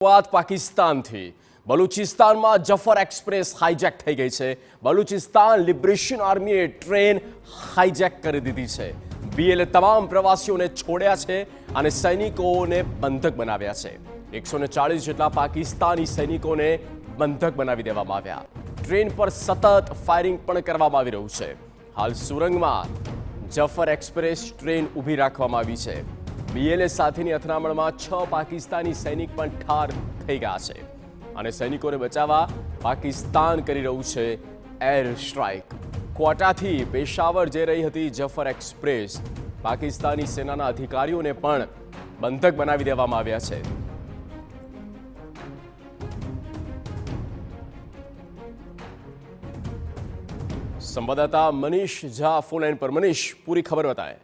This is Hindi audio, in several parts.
વાત પાકિસ્તાનથી બલુચિસ્તાનમાં જફર એક્સપ્રેસ હાઈજેક થઈ ગઈ છે। બલુચિસ્તાન લિબરેશન આર્મીએ ટ્રેન હાઈજેક કરી દીધી છે। બીએલએ તમામ પ્રવાસીઓને છોડ્યા છે અને સૈનિકોને બંધક બનાવ્યા છે। 140 જેટલા પાકિસ્તાની સૈનિકોને બંધક બનાવી દેવામાં આવ્યા। ટ્રેન પર સતત ફાયરિંગ પણ કરવામાં આવી રહ્યું છે। હાલ સુરંગમાં જફર એક્સપ્રેસ ટ્રેન ઊભી રાખવામાં આવી છે। બીએલએ સાથેની અથડામણમાં 6 પાકિસ્તાની સૈનિક પણ ઠાર થઈ ગયા છે અને સૈનિકોને બચાવવા પાકિસ્તાન કરી રહ્યું છે એર સ્ટ્રાઇક। ક્વાટાથી પેશાવર જઈ રહી હતી જફર એક્સપ્રેસ। પાકિસ્તાની સેનાના અધિકારીઓને પણ બંધક બનાવી દેવામાં આવ્યા છે। संवाददाता मनीष झा फोन लाइन पर। मनीष, पूरी खबर बताएं।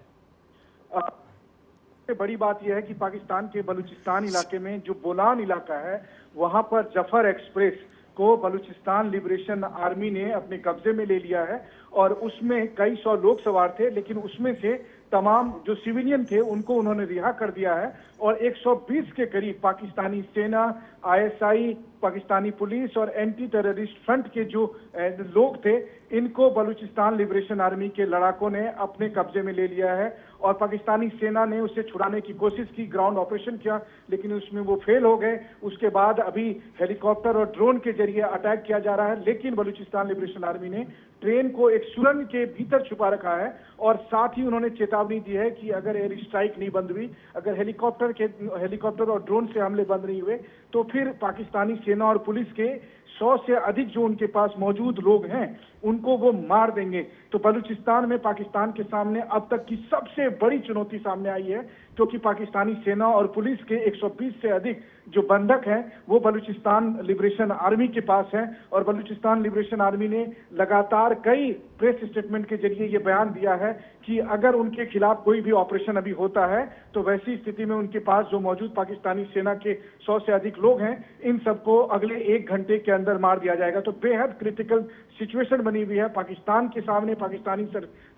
बड़ी बात यह है कि पाकिस्तान के बलूचिस्तान इलाके में जो बोलान इलाका है वहां पर जफर एक्सप्रेस को बलूचिस्तान लिबरेशन आर्मी ने अपने कब्जे में ले लिया है और उसमें कई सौ लोग सवार थे, लेकिन उसमें से तमाम जो सिविलियन थे उनको उन्होंने रिहा कर दिया है और 120 के करीब पाकिस्तानी सेना, आईएसआई, पाकिस्तानी पुलिस और एंटी टेररिस्ट फ्रंट के जो लोग थे इनको बलूचिस्तान लिबरेशन आर्मी के लड़ाकों ने अपने कब्जे में ले लिया है और पाकिस्तानी सेना ने उसे छुड़ाने की कोशिश की, ग्राउंड ऑपरेशन किया, लेकिन उसमें वो फेल हो गए। उसके बाद अभी हेलीकॉप्टर और ड्रोन के जरिए अटैक किया जा रहा है, लेकिन बलूचिस्तान लिबरेशन आर्मी ने ट्रेन को एक सुरंग के भीतर छुपा रखा है और साथ ही उन्होंने चेतावनी दी है कि अगर एयर स्ट्राइक नहीं बंद हुई, अगर हेलीकॉप्टर और ड्रोन से हमले बंद नहीं हुए तो फिर पाकिस्तानी सेना और पुलिस के 100 से अधिक जो उनके पास मौजूद लोग हैं उनको वो मार देंगे। तो बलूचिस्तान में पाकिस्तान के सामने अब तक की सबसे बड़ी चुनौती सामने आई है, क्योंकि पाकिस्तानी सेना और पुलिस के 120 से अधिक जो बंधक हैं वो बलूचिस्तान लिबरेशन आर्मी के पास हैं और बलूचिस्तान लिबरेशन आर्मी ने लगातार कई प्रेस स्टेटमेंट के जरिए ये बयान दिया है कि अगर उनके खिलाफ कोई भी ऑपरेशन अभी होता है तो वैसी स्थिति में उनके पास जो मौजूद पाकिस्तानी सेना के 100 से अधिक लोग हैं इन सबको अगले 1 घंटे के अंदर मार दिया जाएगा। तो बेहद क्रिटिकल सिचुएशन बनी हुई है पाकिस्तान के सामने, पाकिस्तानी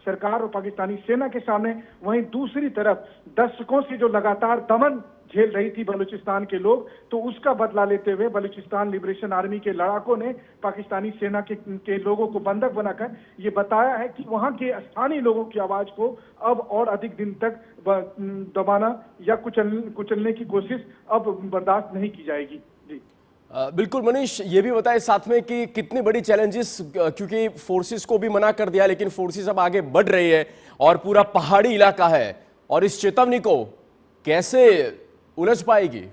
सरकार और पाकिस्तानी सेना के सामने। वहीं दूसरी तरफ दशकों से जो लगातार दमन झेल रही थी बलूचिस्तान के लोग, तो उसका बदला लेते हुए बलूचिस्तान लिबरेशन आर्मी के लड़ाकों ने पाकिस्तानी सेना के लोगों को बंधक बनाकर ये बताया है कि वहां के स्थानीय लोगों की आवाज को अब और अधिक दिन तक दबाना या कुचलने की कोशिश अब बर्दाश्त नहीं की जाएगी। जी बिल्कुल मनीष, ये भी बताएं साथ में कि कितनी बड़ी चैलेंजेस, क्योंकि फोर्सेस को भी मना कर दिया लेकिन फोर्सेस अब आगे बढ़ रही है और पूरा पहाड़ी इलाका है, और इस चेतावनी को कैसे उलझ पाएगी?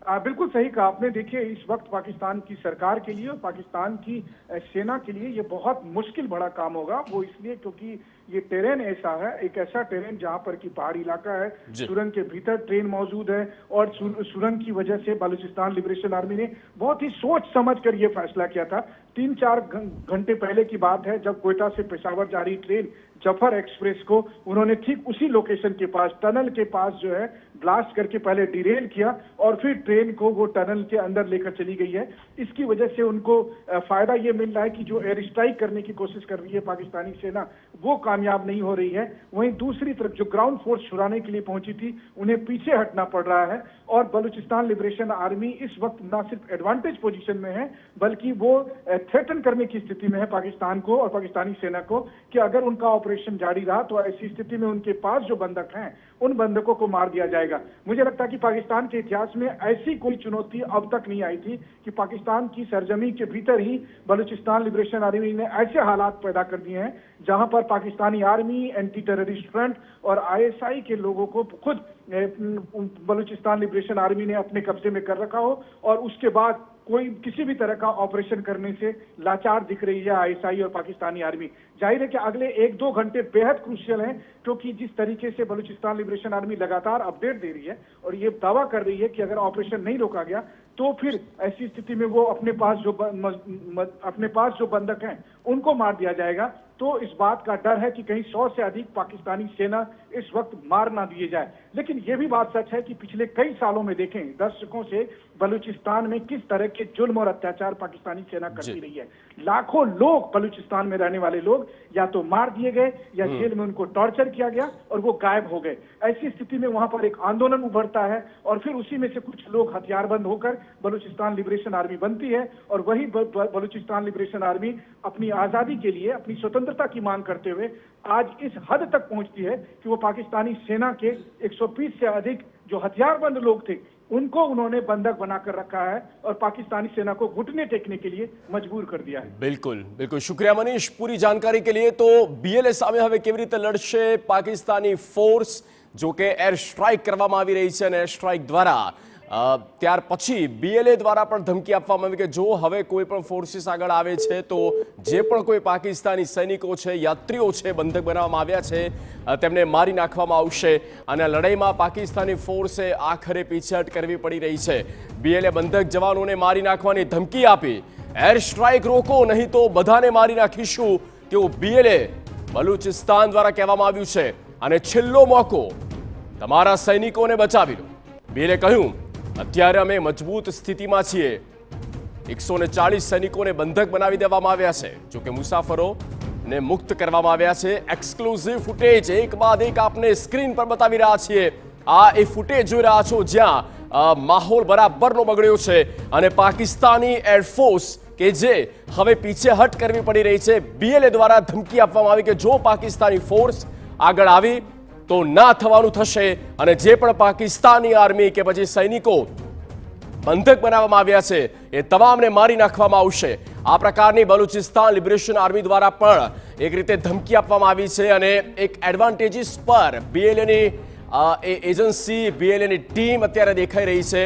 बिल्कुल सही कहा आपने। देखिए, इस वक्त पाकिस्तान की सरकार के लिए और पाकिस्तान की सेना के लिए ये बहुत मुश्किल बड़ा काम होगा। वो इसलिए क्योंकि ये टेरेन ऐसा है, एक ऐसा टेरेन जहां पर की पहाड़ी इलाका है, सुरंग के भीतर ट्रेन मौजूद है और सुरंग की वजह से बलूचिस्तान लिबरेशन आर्मी ने बहुत ही सोच समझ कर ये फैसला किया था। 3-4 घंटे पहले की बात है जब क्वेटा से पेशावर जा रही ट्रेन जफर एक्सप्रेस को उन्होंने ठीक उसी लोकेशन के पास, टनल के पास जो है ब्लास्ट करके पहले डिरेल किया और फिर ट्रेन को वो टनल के अंदर लेकर चली गई है। इसकी वजह से उनको फायदा ये मिल रहा है कि जो एयर स्ट्राइक करने की कोशिश कर रही है पाकिस्तानी सेना वो कामयाब नहीं हो रही है। वहीं दूसरी तरफ जो ग्राउंड फोर्स छुड़ाने के लिए पहुंची थी उन्हें पीछे हटना पड़ रहा है और बलूचिस्तान लिबरेशन आर्मी इस वक्त न सिर्फ एडवांटेज पोजीशन में है बल्कि वो थ्रेटन करने की स्थिति में है पाकिस्तान को और पाकिस्तानी सेना को कि अगर उनका ऑपरेशन जारी रहा तो ऐसी स्थिति में उनके पास जो बंधक हैं उन बंधकों को मार दिया जाएगा। मुझे लगता है कि पाकिस्तान के इतिहास में ऐसी कोई चुनौती अब तक नहीं आई थी कि पाकिस्तान की सरजमी के भीतर ही बलूचिस्तान लिबरेशन आर्मी ने ऐसे हालात पैदा कर दिए हैं जहां पर Pakistani army, anti terrorist front और आईएसआई के लोगों को खुद बलूचिस्तान लिबरेशन आर्मी ने अपने कब्जे में कर रखा हो और उसके बाद कोई किसी भी तरह का ऑपरेशन करने से लाचार दिख रही है आईएसआई और पाकिस्तानी आर्मी। जाहिर है कि अगले 1-2 घंटे बेहद क्रूशियल हैं, क्योंकि जिस तरीके से बलूचिस्तान लिबरेशन आर्मी लगातार अपडेट दे रही है और ये दावा कर रही है कि अगर ऑपरेशन नहीं रोका गया तो फिर ऐसी स्थिति में वो अपने पास जो बंधक हैं उनको मार दिया जाएगा। तो इस बात का डर है कि कहीं 100 से अधिक पाकिस्तानी सेना इस वक्त मार ना दिए जाए। लेकिन यह भी बात सच है कि पिछले कई सालों में देखें, दशकों से बलूचिस्तान में किस तरह के जुल्म और अत्याचार पाकिस्तानी सेना करती रही है। लाखों लोग, बलूचिस्तान में रहने वाले लोग, या तो मार दिए गए या जेल में उनको टॉर्चर किया गया और वो गायब हो गए। ऐसी स्थिति में वहां पर एक आंदोलन उभरता है और फिर उसी में से कुछ लोग हथियारबंद होकर बलूचिस्तान लिबरेशन आर्मी बनती है और वही बलूचिस्तान लिबरेशन आर्मी अपनी आजादी के लिए, अपनी स्वतंत्रता की मांग करते हुए आज इस हद तक पहुंचती है कि वो पाकिस्तानी सेना के 120 से अधिक जो हथियारबंद लोग थे उनको उन्होंने बंधक बनाकर रखा है और पाकिस्तानी सेना को घुटने टेकने के लिए मजबूर कर दिया है। बिल्कुल बिल्कुल, शुक्रिया मनीष पूरी जानकारी के लिए। तो બીએલએ સામે હવે કેવી રીતે લડશે પાકિસ્તાની ફોર્સ, જો કે એર સ્ટ્રાઇક કરવામાં આવી રહી છે અને એર સ્ટ્રાઇક દ્વારા ત્યાર પછી બીએલએ દ્વારા પણ ધમકી આપવામાં આવી કે જો હવે કોઈ પણ ફોર્સિસ આગળ આવે છે તો જે પણ કોઈ પાકિસ્તાની સૈનિકો છે, યાત્રીઓ છે, બંધક બનાવવામાં આવ્યા છે તેમને મારી નાખવામાં આવશે અને આ લડાઈમાં પાકિસ્તાની ફોર્સે આખરે પીછેહટ કરવી પડી રહી છે। બીએલએ બંધક જવાનોને મારી નાખવાની ધમકી આપી, એર સ્ટ્રાઇક રોકો નહીં તો બધાને મારી નાખીશું તેવું બીએલએ બલુચિસ્તાન દ્વારા કહેવામાં આવ્યું છે અને છેલ્લો મોકો તમારા સૈનિકોને બચાવી લો। બીએલએ કહ્યું અત્યારે અમે મજબૂત સ્થિતિમાં છીએ। 140 સૈનિકોને બંધક બનાવી દેવામાં આવ્યા છે, જો કે મુસાફરોને મુક્ત કરવામાં આવ્યા છે। એક્સક્લુઝિવ ફૂટેજ એક બાદ એક આપને સ્ક્રીન પર બતાવી રહ્યા છીએ। આ એ ફૂટેજ જોઈ રહ્યા છો જ્યાં માહોલ બરાબરનો બગડ્યો છે અને પાકિસ્તાની એરફોર્સ કે જે હવે પીછેહટ કરવી પડી રહી છે। બીએલએ દ્વારા ધમકી આપવામાં આવી કે જો પાકિસ્તાની ફોર્સ આગળ આવી તો ના થવાનું થશે અને જે પણ પાકિસ્તાની આર્મી કે પછી સૈનિકો બંધક બનાવવામાં આવ્યા છે એ તમામને મારી નાખવામાં આવશે। આ પ્રકારની બલુચિસ્તાન લિબરેશન આર્મી દ્વારા પણ એક રીતે ધમકી આપવામાં આવી છે અને એક એડવાન્ટેજીસ પર બીએલએની એજન્સી, બીએલએની ટીમ અત્યારે દેખાઈ રહી છે।